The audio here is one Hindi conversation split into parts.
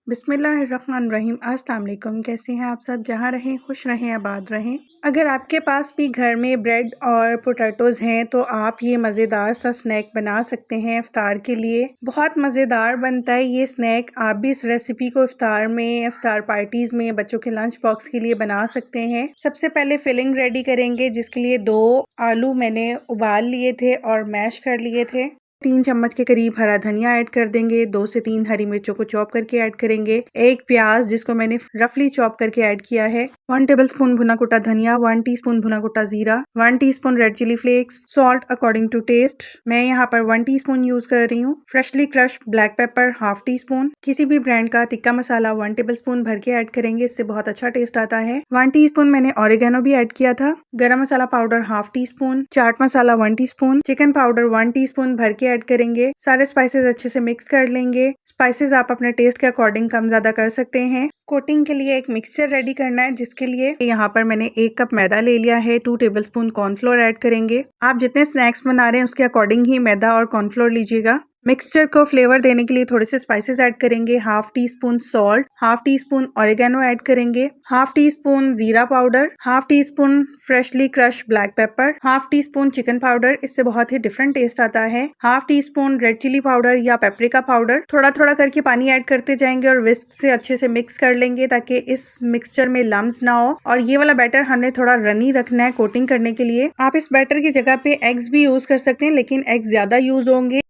बिस्मिल्लाहिर्रहमानिर्रहीम। अस्सलाम वालेकुम। कैसे हैं आप सब? जहाँ रहें खुश रहें, आबाद रहें। अगर आपके पास भी घर में ब्रेड और पोटैटोज़ हैं तो आप ये मज़ेदार सा स्नैक बना सकते हैं इफ़्तार के लिए। बहुत मज़ेदार बनता है ये स्नैक। आप भी इस रेसिपी को इफ़्तार में, इफ़्तार पार्टीज़ में, बच्चों के लंच बॉक्स के लिए बना सकते हैं। सबसे पहले फिलिंग रेडी करेंगे, जिसके लिए 2 आलू मैंने उबाल लिए थे और मैश कर लिए थे। 3 चम्मच के करीब हरा धनिया ऐड कर देंगे। 2 से 3 हरी मिर्चों को चॉप करके ऐड करेंगे। 1 प्याज जिसको मैंने रफली चॉप करके ऐड किया है। 1 टेबलस्पून भुना कुटा धनिया, 1 टीस्पून भुना कुटा जीरा, 1 teaspoon red chilli flakes, salt according to taste. मैं यहाँ पर 1 टीस्पून यूज कर रही हूँ। Freshly crush black pepper half teaspoon. किसी भी ब्रांड का टिक्का मसाला 1 टेबलस्पून भर के ऐड करेंगे, इससे बहुत अच्छा टेस्ट आता है। 1 टीस्पून मैंने ऑरिगेनो भी ऐड किया था। गरम मसाला powder half teaspoon, chaat masala 1 teaspoon, chicken powder 1 teaspoon भर के ऐड करेंगे। सारे स्पाइसेस अच्छे से मिक्स कर लेंगे। स्पाइसेस आप अपने टेस्ट के अकॉर्डिंग कम ज्यादा कर सकते हैं। कोटिंग के लिए एक मिक्सचर रेडी करना है, जिसके लिए यहाँ पर मैंने 1 कप मैदा ले लिया है। 2 टेबलस्पून कॉर्नफ्लोर ऐड करेंगे। आप जितने स्नैक्स बना रहे हैं उसके अकॉर्डिंग ही मैदा और कॉर्नफ्लोर लीजिएगा। मिक्सचर को फ्लेवर देने के लिए थोड़े से स्पाइसेस ऐड करेंगे। Half teaspoon salt, half teaspoon oregano add करेंगे, हाफ टी स्पून जीरा powder, half teaspoon freshly crush black pepper, half teaspoon chicken powder, इससे बहुत ही डिफरेंट टेस्ट आता है। Half teaspoon red chilli powder या पेपरिका पाउडर। थोड़ा थोड़ा करके पानी ऐड करते जाएंगे और विस्क से अच्छे से मिक्स कर लेंगे, ताकि इस मिक्सचर में लम्स ना हो। और ये वाला बैटर हमने थोड़ा रनी रखना है कोटिंग करने के लिए। आप इस बैटर की जगह पे एग्स भी यूज कर सकते हैं, लेकिन एग्स ज्यादा यूज होंगे।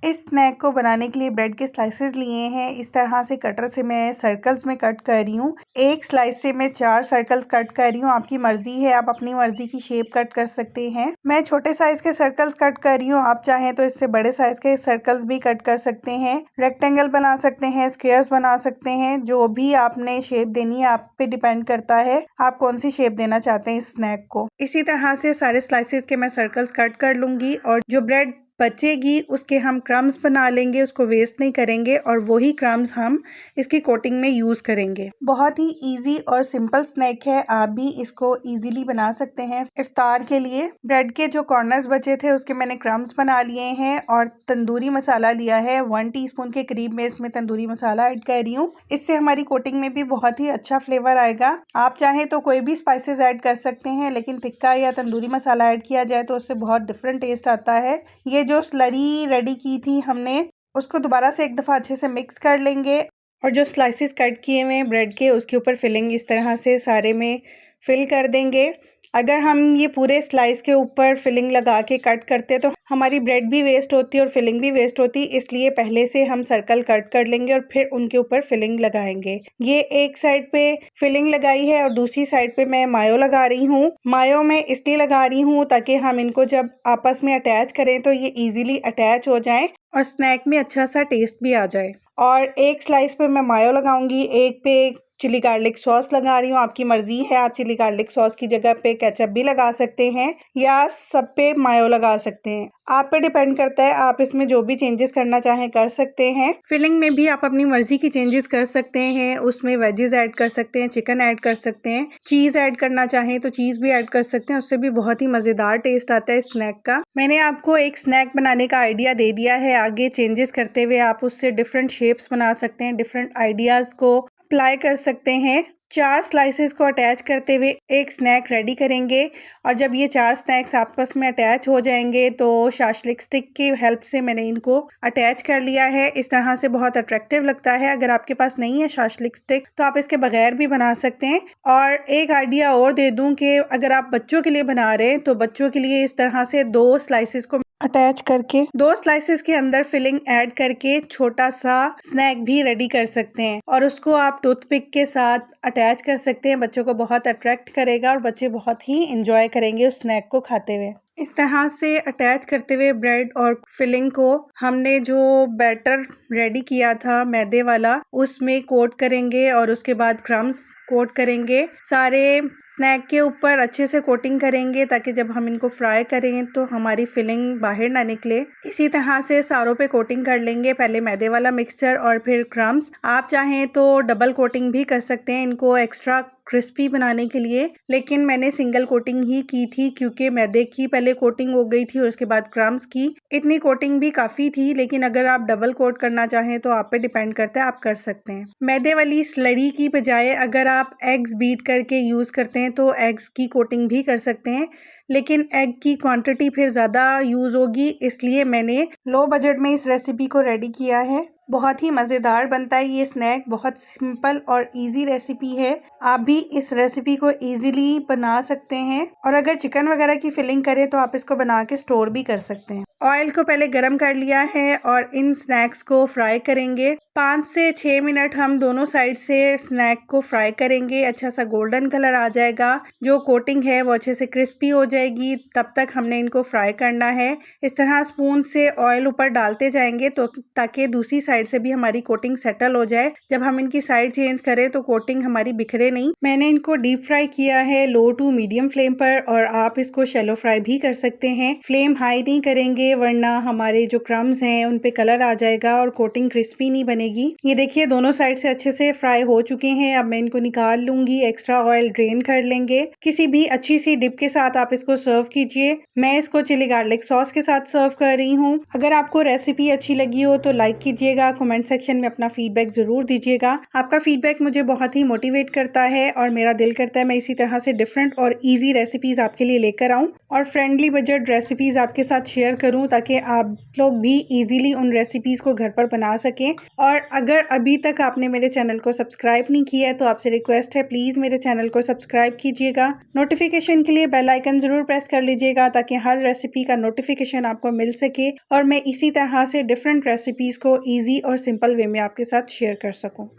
इस स्नैक को बनाने के लिए ब्रेड के स्लाइसेस लिए हैं। इस तरह से कटर से मैं सर्कल्स में कट कर रही हूँ। एक स्लाइस से मैं 4 सर्कल्स कट कर रही हूँ। आपकी मर्जी है, आप अपनी मर्जी की शेप कट कर सकते हैं। मैं छोटे साइज के सर्कल्स कट कर रही हूँ। आप चाहें तो इससे बड़े साइज के सर्कल्स भी कट कर सकते हैं। रेक्टेंगल बना सकते हैं, स्क्वायर्स बना सकते हैं। जो भी आपने शेप देनी है आप पे डिपेंड करता है, आप कौन सी शेप देना चाहते हैं इस स्नैक को। इसी तरह से सारे स्लाइसेस के मैं सर्कल्स कट कर लूंगी और जो ब्रेड बचेगी उसके हम क्रम्स बना लेंगे, उसको वेस्ट नहीं करेंगे और वही क्रम्स हम इसकी कोटिंग में यूज करेंगे। बहुत ही इजी और सिंपल स्नैक है, आप भी इसको इजीली बना सकते हैं इफ्तार के लिए। ब्रेड के जो कॉर्नर्स बचे थे उसके मैंने क्रम्स बना लिए हैं और तंदूरी मसाला लिया है। 1 टीस्पून के करीब में इसमें तंदूरी मसाला ऐड कर रही हूँ। इससे हमारी कोटिंग में भी बहुत ही अच्छा फ्लेवर आएगा। आप चाहें तो कोई भी स्पाइसेस ऐड कर सकते हैं, लेकिन टिक्का या तंदूरी मसाला ऐड किया जाए तो उससे बहुत डिफरेंट टेस्ट आता है। ये जो स्लरी रेडी की थी हमने, उसको दोबारा से एक दफ़ा अच्छे से मिक्स कर लेंगे और जो स्लाइसेस कट किए हुए हैं ब्रेड के, उसके ऊपर फिलिंग इस तरह से सारे में फिल कर देंगे। अगर हम ये पूरे स्लाइस के ऊपर फिलिंग लगा के कट करते तो हमारी ब्रेड भी वेस्ट होती और फिलिंग भी वेस्ट होती, इसलिए पहले से हम सर्कल कट कर लेंगे और फिर उनके ऊपर फिलिंग लगाएंगे। ये एक साइड पे फिलिंग लगाई है और दूसरी साइड पे मैं मायो लगा रही हूँ। मायो मैं इसलिए लगा रही हूँ ताकि हम इनको जब आपस में अटैच करें तो ये इजीली अटैच हो जाएं और स्नैक में अच्छा सा टेस्ट भी आ जाए। और एक स्लाइस पे मैं मायो लगाऊंगी, एक पे चिली गार्लिक सॉस लगा रही हूँ। आपकी मर्जी है, आप चिली गार्लिक सॉस की जगह पे केचप भी लगा सकते हैं या सब पे मायो लगा सकते हैं। आप पे डिपेंड करता है, आप इसमें जो भी चेंजेस करना चाहें कर सकते हैं। फिलिंग में भी आप अपनी मर्जी की चेंजेस कर सकते हैं। उसमें वेजेस ऐड कर सकते हैं, चिकन ऐड कर सकते हैं, चीज ऐड करना चाहें तो चीज भी ऐड कर सकते हैं। उससे भी बहुत ही मजेदार टेस्ट आता है स्नैक का। मैंने आपको एक स्नैक बनाने का आइडिया दे दिया है। आगे चेंजेस करते हुए आप उससे डिफरेंट शेप्स बना सकते हैं, डिफरेंट आइडियाज को अप्लाई कर सकते हैं। 4 स्लाइसेस को अटैच करते हुए एक स्नैक रेडी करेंगे और जब ये 4 स्नैक्स आपस में अटैच हो जाएंगे तो शाशलिक स्टिक की हेल्प से मैंने इनको अटैच कर लिया है। इस तरह से बहुत अट्रैक्टिव लगता है। अगर आपके पास नहीं है शाशलिक स्टिक तो आप इसके बगैर भी बना सकते हैं। और एक आइडिया और दे दूं कि अगर आप बच्चों के लिए बना रहे हैं तो बच्चों के लिए इस तरह से 2 स्लाइसेस को अटैच करके 2 स्लाइसेस के अंदर फिलिंग ऐड करके छोटा सा स्नैक भी रेडी कर सकते हैं और उसको आप टूथपिक के साथ अटैच कर सकते हैं। बच्चों को बहुत अट्रैक्ट करेगा और बच्चे बहुत ही इंजॉय करेंगे उस स्नैक को खाते हुए। इस तरह से अटैच करते हुए ब्रेड और फिलिंग को हमने जो बैटर रेडी किया था मैदे वाला उसमें कोट करेंगे और उसके बाद क्रम्स कोट करेंगे। सारे स्नैक के ऊपर अच्छे से कोटिंग करेंगे ताकि जब हम इनको फ्राई करें तो हमारी फिलिंग बाहर ना निकले। इसी तरह से सारों पे कोटिंग कर लेंगे, पहले मैदे वाला मिक्सचर और फिर क्रम्स। आप चाहें तो डबल कोटिंग भी कर सकते हैं, इनको एक्स्ट्रा क्रिस्पी बनाने के लिए, लेकिन मैंने सिंगल कोटिंग ही की थी क्योंकि मैदे की पहले कोटिंग हो गई थी और उसके बाद क्रम्स की। इतनी कोटिंग भी काफ़ी थी, लेकिन अगर आप डबल कोट करना चाहें तो आप पे डिपेंड करता है, आप कर सकते हैं। मैदे वाली स्लरी की बजाय अगर आप एग्स बीट करके यूज़ करते हैं तो एग्स की कोटिंग भी कर सकते हैं, लेकिन एग की क्वांटिटी फिर ज़्यादा यूज़ होगी, इसलिए मैंने लो बजट में इस रेसिपी को रेडी किया है। बहुत ही मज़ेदार बनता है ये स्नैक, बहुत सिंपल और इजी रेसिपी है। आप भी इस रेसिपी को इजीली बना सकते हैं और अगर चिकन वगैरह की फिलिंग करें तो आप इसको बना के स्टोर भी कर सकते हैं। ऑयल को पहले गरम कर लिया है और इन स्नैक्स को फ्राई करेंगे। 5 से 6 मिनट हम दोनों साइड से स्नैक को फ्राई करेंगे। अच्छा सा गोल्डन कलर आ जाएगा, जो कोटिंग है वो अच्छे से क्रिस्पी हो जाएगी, तब तक हमने इनको फ्राई करना है। इस तरह स्पून से ऑयल ऊपर डालते जाएंगे तो ताकि दूसरी साइड से भी हमारी कोटिंग सेटल हो जाए। जब हम इनकी साइड चेंज करें तो कोटिंग हमारी बिखरे नहीं। मैंने इनको डीप फ्राई किया है लो टू मीडियम फ्लेम पर, और आप इसको शैलो फ्राई भी कर सकते हैं। फ्लेम हाई नहीं करेंगे वरना हमारे जो क्रम्स हैं उन पे कलर आ जाएगा और कोटिंग क्रिस्पी नहीं बनेगी। ये देखिए दोनों साइड से अच्छे से फ्राई हो चुके हैं। अब मैं इनको निकाल लूंगी, एक्स्ट्रा ऑयल ड्रेन कर लेंगे। किसी भी अच्छी सी डिप के साथ आप इसको सर्व कीजिए। मैं इसको चिली गार्लिक सॉस के साथ सर्व कर रही हूँ। अगर आपको रेसिपी अच्छी लगी हो तो लाइक कीजिएगा, कमेंट सेक्शन में अपना फीडबैक जरूर दीजिएगा। आपका फीडबैक मुझे बहुत ही मोटिवेट करता है और मेरा दिल करता है मैं इसी तरह से डिफरेंट और इजी रेसिपीज आपके लिए लेकर आऊँ और फ्रेंडली बजट रेसिपीज आपके साथ शेयर करूँ, ताकि आप लोग भी इजीली उन रेसिपीज को घर पर बना सकें। और अगर अभी तक आपने मेरे चैनल को सब्सक्राइब नहीं किया है तो आपसे रिक्वेस्ट है, प्लीज़ मेरे चैनल को सब्सक्राइब कीजिएगा। नोटिफिकेशन के लिए बेल आइकन ज़रूर प्रेस कर लीजिएगा ताकि हर रेसिपी का नोटिफिकेशन आपको मिल सके और मैं इसी तरह से डिफरेंट रेसिपीज़ को ईजी और सिंपल वे में आपके साथ शेयर कर सकूँ।